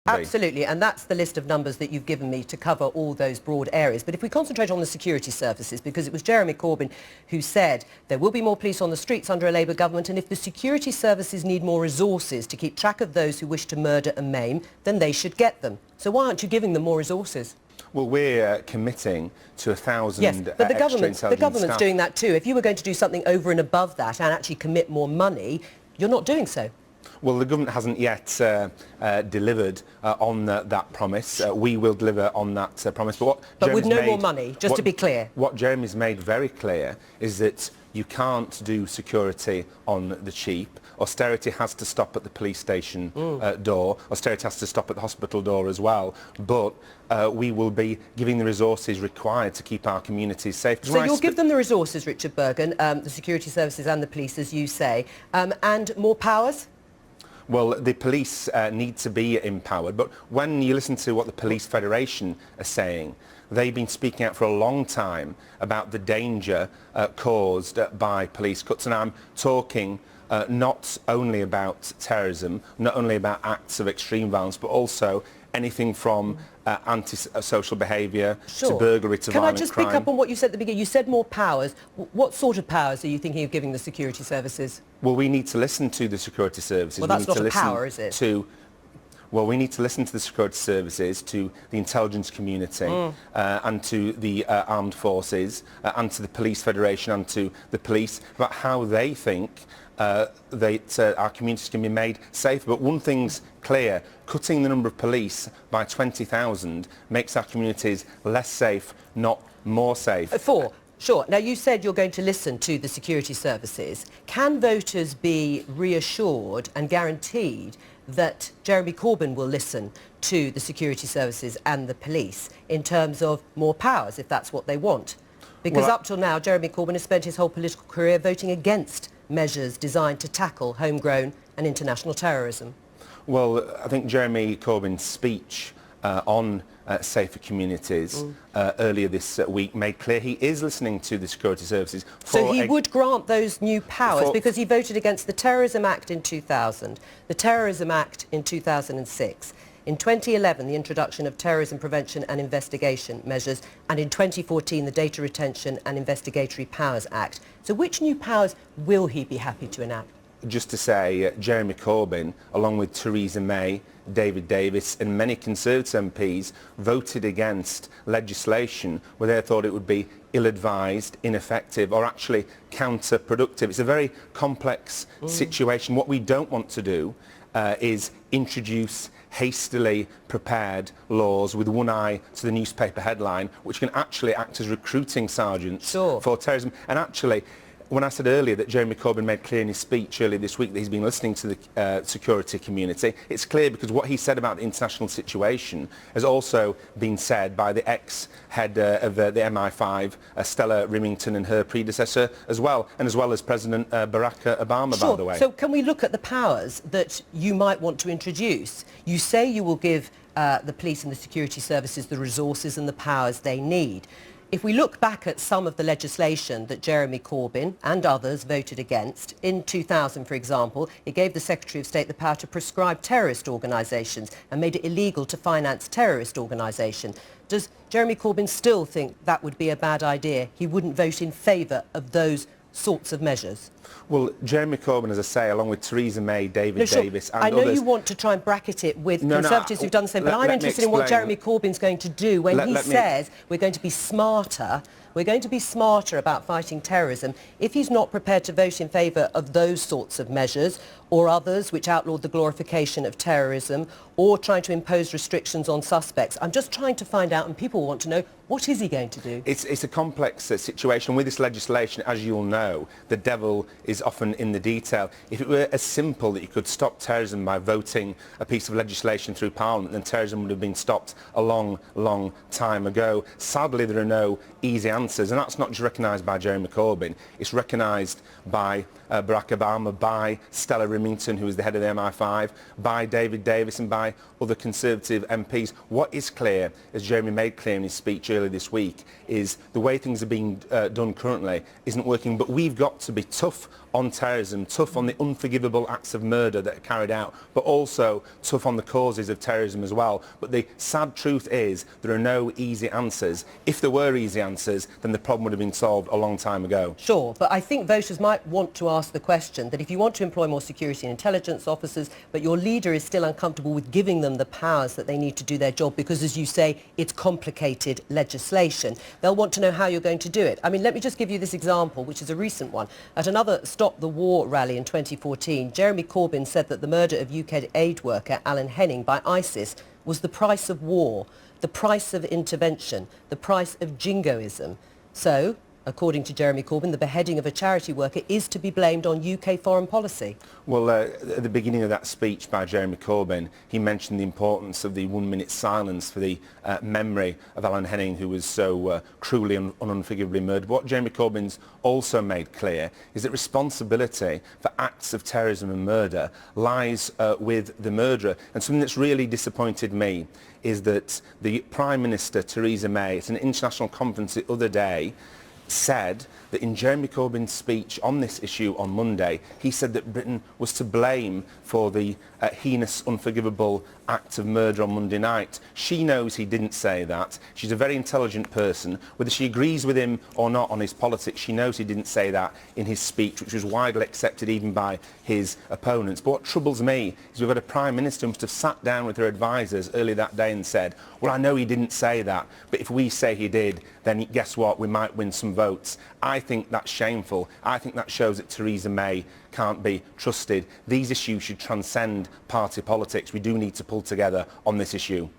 be. Absolutely, and that's the list of numbers that you've given me to cover all those broad areas. But if we concentrate on the security services, because it was Jeremy Corbyn who said there will be more police on the streets under a Labour government, and if the security services need more resources to keep track of those who wish to murder and maim, then they should get them. So why aren't you giving them more resources? Well, we're committing to 1,000 yes, but the government's staff. doing that too. If you were going to do something over and above that and actually commit more money, you're not doing so. Well, the government hasn't yet delivered on that promise. We will deliver on that promise. But with no more money, just to be clear. What Jeremy's made very clear is that you can't do security on the cheap. Austerity has to stop at the police station door. Austerity has to stop at the hospital door as well. But we will be giving the resources required to keep our communities safe. So you'll give them the resources, Richard Burgon, the security services and the police, as you say, and more powers? Well, the police need to be empowered, but when you listen to what the Police Federation are saying, they've been speaking out for a long time about the danger caused by police cuts, and I'm talking not only about terrorism, not only about acts of extreme violence, but also anything from antisocial behaviour to burglary to violent crime. Can I just pick up on what you said at the beginning? You said more powers. What sort of powers are you thinking of giving the security services? Well, we need to listen to the security services. Well, that's not a power, is it? Well, we need to listen to the security services, to the intelligence community and to the armed forces and to the Police Federation and to the police about how they think that our communities can be made safe. But one thing's clear, cutting the number of police by 20,000 makes our communities less safe, not more safe. Sure. Now, you said you're going to listen to the security services. Can voters be reassured and guaranteed that Jeremy Corbyn will listen to the security services and the police in terms of more powers, if that's what they want? Because up till now, Jeremy Corbyn has spent his whole political career voting against measures designed to tackle homegrown and international terrorism. Well, I think Jeremy Corbyn's speech on safer communities earlier this week made clear he is listening to the security services. So he would grant those new powers because he voted against the Terrorism Act in 2000, the Terrorism Act in 2006, in 2011 the introduction of Terrorism Prevention and Investigation measures, and in 2014 the Data Retention and Investigatory Powers Act. So which new powers will he be happy to enact? Just to say, Jeremy Corbyn, along with Theresa May, David Davis and many Conservative MPs voted against legislation where they thought it would be ill-advised, ineffective or actually counterproductive. It's a very complex situation. What we don't want to do is introduce hastily prepared laws with one eye to the newspaper headline, which can actually act as recruiting sergeants for terrorism. And actually, when I said earlier that Jeremy Corbyn made clear in his speech earlier this week that he's been listening to the security community, it's clear because what he said about the international situation has also been said by the ex-head of the MI5, Stella Rimington, and her predecessor as well, and as well as President Barack Obama, by the way. So can we look at the powers that you might want to introduce? You say you will give the police and the security services the resources and the powers they need. If we look back at some of the legislation that Jeremy Corbyn and others voted against, in 2000, for example, it gave the Secretary of State the power to prescribe terrorist organisations and made it illegal to finance terrorist organisations. Does Jeremy Corbyn still think that would be a bad idea? He wouldn't vote in favour of those sorts of measures? Well, Jeremy Corbyn, as I say, along with Theresa May, David Davis and others... I know you want to try and bracket it with Conservatives who've done the same, but I'm interested in what Jeremy Corbyn's going to do when he says we're going to be smarter. We're going to be smarter about fighting terrorism. If he's not prepared to vote in favour of those sorts of measures or others which outlawed the glorification of terrorism or trying to impose restrictions on suspects, I'm just trying to find out, and people want to know, what is he going to do? It's a complex situation. With this legislation, as you'll know, the devil is often in the detail. If it were as simple that you could stop terrorism by voting a piece of legislation through Parliament, then terrorism would have been stopped a long, long time ago. Sadly, there are no easy answers, and that's not just recognised by Jeremy Corbyn. It's recognised by Barack Obama, by Stella Rimington, who is the head of the MI5, by David Davis and by other Conservative MPs. What is clear, as Jeremy made clear in his speech earlier this week, is the way things are being done currently isn't working, but we've got to be tough on terrorism, tough on the unforgivable acts of murder that are carried out, but also tough on the causes of terrorism as well. But the sad truth is there are no easy answers. If there were easy answers, then the problem would have been solved a long time ago. Sure, but I think voters might want to ask the question that if you want to employ more security and intelligence officers, but your leader is still uncomfortable with giving them the powers that they need to do their job because, as you say, it's complicated legislation, they'll want to know how you're going to do it. I mean, let me just give you this example, which is a recent one. At another Stop the War rally in 2014, Jeremy Corbyn said that the murder of UK aid worker Alan Henning by ISIS was the price of war, the price of intervention, the price of jingoism. So, according to Jeremy Corbyn, the beheading of a charity worker is to be blamed on UK foreign policy. Well, at the beginning of that speech by Jeremy Corbyn, he mentioned the importance of the 1 minute silence for the memory of Alan Henning, who was so cruelly and unforgivably murdered. What Jeremy Corbyn's also made clear is that responsibility for acts of terrorism and murder lies with the murderer. And something that's really disappointed me is that the Prime Minister, Theresa May, at an international conference the other day, said that in Jeremy Corbyn's speech on this issue on Monday, he said that Britain was to blame for the heinous, unforgivable act of murder on Monday night. She knows he didn't say that. She's a very intelligent person. Whether she agrees with him or not on his politics, she knows he didn't say that in his speech, which was widely accepted even by his opponents. But what troubles me is we've got a Prime Minister who must have sat down with her advisers earlier that day and said, well, I know he didn't say that, but if we say he did, then guess what? We might win some votes. I think that's shameful. I think that shows that Theresa May can't be trusted. These issues should transcend party politics. We do need to pull together on this issue.